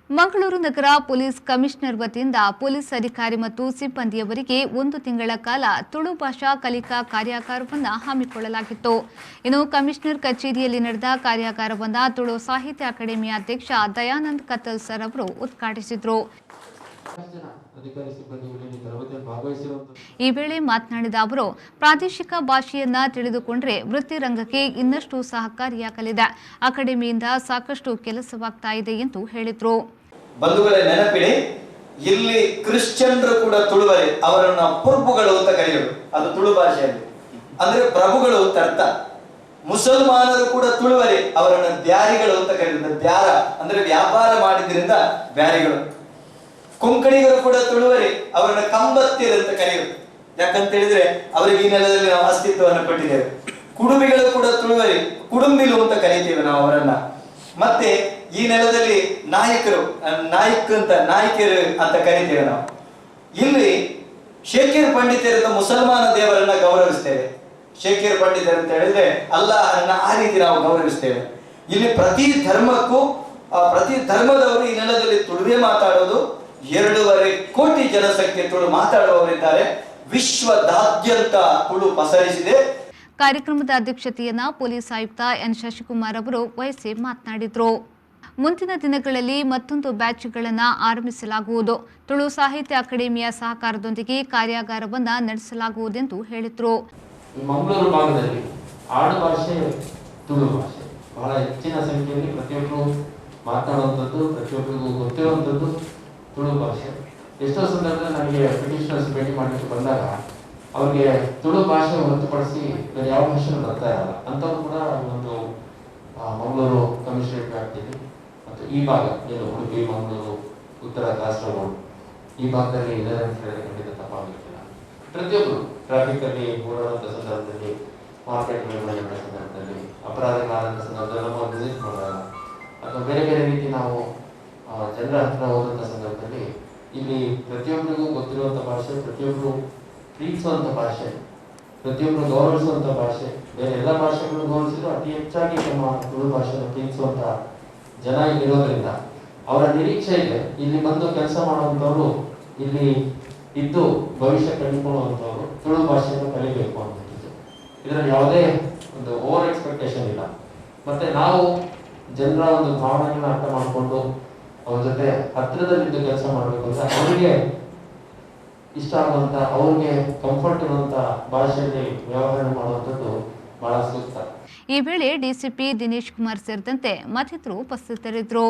ಮಂಗಳೂರು ನಗರ police commissioner ವತಿಯಿಂದ police ಅಧಿಕಾರಿ ಮತ್ತು ಸಿಬ್ಬಂದಿಯವರಿಗೆ 1 ತಿಂಗಳ ಕಾಲ ತುಳು ಭಾಷಾ ಕಲಿಕಾ ಕಾರ್ಯಾಗಾರವನ್ನು ಹಮ್ಮಿಕೊಳ್ಳಲಾಗಿತ್ತು. ಇನ್ನು ಕಮಿಷನರ್ ಕಚೇರಿಯಲ್ಲಿ ನಡೆದ ಕಾರ್ಯಾಗಾರವನ್ನು ತುಳು ಸಾಹಿತ್ಯ ಅಕಾಡೆಮಿಯ ಅಧ್ಯಕ್ಷ ದಯಾನಂದ್ ಕತ್ತಲ್ ಸರ್ ಅವರು ಉದ್ಘಾಟಿಸಿದರು. ಈ ವೇಳೆ ಮಾತನಾಡಿದ ಅವರು, ಪ್ರಾದೇಶಿಕ ಭಾಷೆಯನ್ನ ತಿಳಿದುಕೊಂಡರೆ ವೃತ್ತಿ ರಂಗಕ್ಕೆ ಇನ್ನಷ್ಟು ಸಹಕಾರಿಯಾಗಲಿದೆ. ಅಕಾಡೆಮಿಯಿಂದ ಸಾಕಷ್ಟು ಕೆಲಸವಾಗ್ತಾ ಇದೆ ಎಂದು ಹೇಳಿದರು. ಬಂಧುಗಳೇ, ನೆನಪಿಡಿ, ಇಲ್ಲಿ ಕ್ರಿಶ್ಚಿಯನ್ರು ಕೂಡ ತುಳುವರೆ, ಅವರನ್ನ ಪುರ್ಬುಗಳು ಅಂತ ಕರೆಯೋದು, ಅದು ತುಳು ಭಾಷೆಯಲ್ಲಿ, ಅಂದ್ರೆ ಪ್ರಭುಗಳು ಅಂತ ಅರ್ಥ. ಮುಸಲ್ಮಾನರು ಕೂಡ ತುಳುವರೆ, ಅವರನ್ನ ಬ್ಯಾರಿಗಳು ಅಂತ ಕರೆಯೋದು. ಬ್ಯಾರ ಅಂದ್ರೆ ವ್ಯಾಪಾರ ಮಾಡಿದ್ರಿಂದ ಬ್ಯಾರಿಗಳು. ಕೊಂಕಣಿಗರು ಕೂಡ ತುಳುವರೆ, ಅವರನ್ನ ಕಂಬತ್ತಿರು ಅಂತ ಕರೆಯೋದು. ಯಾಕಂತ ಹೇಳಿದ್ರೆ ಅವರಿಗೆ ಈ ನೆಲದಲ್ಲಿ ನಾವು ಅಸ್ತಿತ್ವವನ್ನು ಕೊಟ್ಟಿದ್ದೇವೆ. ಕುಡುಬಿಗಳು ಕೂಡ ತುಳುವರೆ, ಕುಡುಂಬಿಲು ಅಂತ ಕರೀತೇವೆ ನಾವು ಅವರನ್ನ. ಮತ್ತೆ ಈ ನೆಲದಲ್ಲಿ ನಾಯಕರು, ನಾಯಕರು ಅಂತ ಕರೀತೇವೆ ನಾವು. ಇಲ್ಲಿ ಶೇಖರ್ ಪಂಡಿತರಿಂದ ಮುಸಲ್ಮಾನ ದೇವರನ್ನ ಗೌರವಿಸ್ತೇವೆ. ಶೇಖರ್ ಪಂಡಿತರು ಅಂತ ಹೇಳಿದ್ರೆ ಅಲ್ಲಾಹರನ್ನ ಆ ರೀತಿ ನಾವು ಗೌರವಿಸ್ತೇವೆ. ಇಲ್ಲಿ ಪ್ರತಿ ಧರ್ಮದವರು ಈ ನೆಲದಲ್ಲಿ ತುಳುವೇ ಮಾತಾಡೋದು. 2.5 ಕೋಟಿ ಜನಸಂಖ್ಯೆ ತುಳು ಮಾತಾಡುವವರಿದ್ದಾರೆ. ವಿಶ್ವದಾದ್ಯಂತ ತುಳು ಪಸರಿಸಿದೆ. ಕಾರ್ಯಕ್ರಮದ ಅಧ್ಯಕ್ಷತೆಯನ್ನ ಪೊಲೀಸ್ ಆಯುಕ್ತ ಎನ್ ಶಶಿಕುಮಾರ್ ಅವರು ವಹಿಸಿ ಮಾತನಾಡಿದರು. ಮುಂದಿನ ದಿನಗಳಲ್ಲಿ ಮತ್ತೊಂದು ಬ್ಯಾಚ್ಗಳನ್ನು ಆರಂಭಿಸಲಾಗುವುದು. ತುಳು ಸಾಹಿತ್ಯ ಅಕಾಡೆಮಿಯ ಸಹಕಾರದೊಂದಿಗೆ ಕಾರ್ಯಾಗಾರವನ್ನು ನಡೆಸಲಾಗುವುದೆಂದು ಹೇಳಿದರು. ಮಂಗಳೂರು ಭಾಗದಲ್ಲಿ ಆಡು ಭಾಷೆ ತುಳು ಭಾಷೆ ಬಹಳ ಹೆಚ್ಚಿನ ಸಂಖ್ಯೆಯಲ್ಲಿ ಪ್ರತಿಯೊಬ್ಬರು ಮಾತನಾಡುವಂಥದ್ದು, ಪ್ರತಿಯೊಬ್ಬರಿಗೂ ಗೊತ್ತಿರುವಂಥದ್ದು ತುಳು ಭಾಷೆ. ಎಷ್ಟೋ ಸಂದರ್ಭದಲ್ಲಿ ನನಗೆ ಬ್ರಿಟಿಷರ್ಸ್ ಭೇಟಿ ಮಾಡಲಿಕ್ಕೆ ಬಂದಾಗ ಅವ್ರಿಗೆ ತುಳು ಭಾಷೆ ಹೊರತುಪಡಿಸಿ ಬೇರೆ ಯಾವ ಭಾಷೆನೂ ಬರ್ತಾ ಇರಲ್ಲ. ಅಂಥವ್ರು ಕೂಡ ಒಂದು ಮಂಗಳೂರು ಕಮಿಷನರೇಟ್ ವ್ಯಾಪ್ತಿಯಲ್ಲಿ ಮತ್ತು ಈ ಭಾಗ ಏನು ಉಡುಪಿ, ಮಂಗಳೂರು, ಉತ್ತರ ಕಾಸರಗೋಡು ಈ ಭಾಗದಲ್ಲಿ ಇದ್ದಾರೆ ಅಂತ ಹೇಳಿದ್ರೆ ಖಂಡಿತ ತಪ್ಪಾಗಲಿಕ್ಕಿಲ್ಲ. ಪ್ರತಿಯೊಬ್ಬರು ಟ್ರಾಫಿಕ್ ಅಲ್ಲಿ ಓಡಾಡುವಂಥ ಸಂದರ್ಭದಲ್ಲಿ, ಮಾರ್ಕೆಟ್ ನಡೆಯುವಂಥ ಸಂದರ್ಭದಲ್ಲಿ, ಅಪರಾಧಗಳಾದಂಥ ಸಂದರ್ಭದಲ್ಲಿ ನಮ್ಮ ವಿಸಿಟ್ ಮಾಡಿದಾಗ ಅಥವಾ ಬೇರೆ ಬೇರೆ ರೀತಿ ನಾವು ಜನರ ಹತ್ರ ಹೋದಂಥ ಸಂದರ್ಭದಲ್ಲಿ ಇಲ್ಲಿ ಪ್ರತಿಯೊಬ್ಬರಿಗೂ ಗೊತ್ತಿರುವಂಥ ಭಾಷೆ, ಪ್ರತಿಯೊಬ್ಬರು ಪ್ರೀತಿಸುವಂಥ ಭಾಷೆ, ಪ್ರತಿಯೊಬ್ಬರು ಗೌರವಿಸುವಂಥ ಭಾಷೆ. ಬೇರೆ ಎಲ್ಲ ಭಾಷೆಗಳನ್ನು ಗೌರವಿಸಿದ್ರು ಅತಿ ಹೆಚ್ಚಾಗಿ ನಮ್ಮ ತುಳು ಭಾಷೆಯನ್ನು ಪ್ರೀತಿಸುವಂಥ ಜನ ಇಲ್ಲಿರೋದ್ರಿಂದ ಅವರ ನಿರೀಕ್ಷೆ ಇದೆ, ಇಲ್ಲಿ ಬಂದು ಕೆಲಸ ಮಾಡುವಂಥವ್ರು, ಇಲ್ಲಿ ಇದ್ದು ಭವಿಷ್ಯ ಕಂಡುಕೊಳ್ಳುವಂಥವ್ರು ತುಳು ಭಾಷೆಯನ್ನು ಕಲಿಬೇಕು ಅನ್ನೋದು. ಇದರಲ್ಲಿ ಯಾವುದೇ ಒಂದು ಓವರ್ ಎಕ್ಸ್ಪೆಕ್ಟೇಷನ್ ಇಲ್ಲ. ಮತ್ತೆ ನಾವು ಜನರ ಒಂದು ಭಾವನೆಗಳನ್ನ ಅರ್ಥ ಮಾಡಿಕೊಂಡು ಅವ್ರ ಜೊತೆ ಹತ್ತಿರದಲ್ಲಿದ್ದು ಕೆಲಸ ಮಾಡಬೇಕು ಅಂದ್ರೆ ಅವರಿಗೆ ಇಷ್ಟ ಆಗುವಂತ, ಅವ್ರಿಗೆ ಕಂಫರ್ಟ್ ಇರುವಂತ ಭಾಷೆಯಲ್ಲಿ ವ್ಯವಹಾರ ಮಾಡುವಂಥದ್ದು ಬಹಳ ಸೂಕ್ತ. ಈ ವೇಳೆ ಡಿಸಿಪಿ ದಿನೇಶ್ ಕುಮಾರ್ ಸೇರಿದಂತೆ ಮತ್ತಿತರರು ಉಪಸ್ಥಿತರಿದ್ದರು.